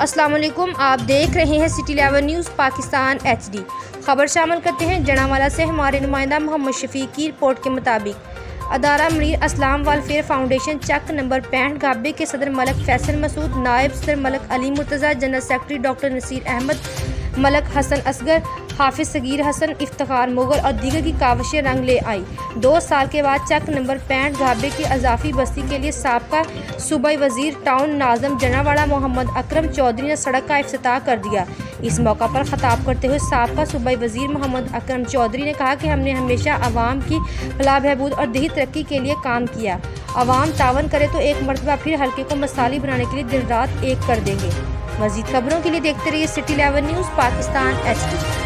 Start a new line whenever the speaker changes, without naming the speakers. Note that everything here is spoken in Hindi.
अस्सलाम वालेकुम, आप देख रहे हैं सिटी 11 न्यूज़ पाकिस्तान HD। खबर शामिल करते हैं जनावाला से हमारे नुमाइंदा मोहम्मद शफीक की रिपोर्ट के मुताबिक अदारा Mir Aslam Welfare Foundation Chak number 65 गाबे के सदर मलक फैसल मसूद, नायब सदर Malak Ali Murtaza, general secretary doctor Naseer Ahmed, Malak Hasan Asghar, Hafiz Sagheer Hasan, Iftikhar Mughal और दीगर की काविशें रंग ले आई। 2 साल के बाद चक नंबर 65 गाबे की अजाफी बस्ती के लिए साबका सूबाई वजीर टाउन नाज़म जनावाड़ा मोहम्मद अकरम चौधरी ने सड़क का इफ्तिताह कर दिया। इस मौका पर खिताब करते हुए साबका सूबाई वजीर मोहम्मद अकरम चौधरी ने कहा कि हमने हमेशा आवाम की फलाह बहबूद और देही तरक्की के लिए काम किया। आवाम तावन करे तो एक मरतबा फिर हल्के को मिसाली बनाने के लिए दिन रात एक कर देंगे। मज़ीद खबरों के लिए देखते रहिए सिटी 11 न्यूज़ पाकिस्तान HD।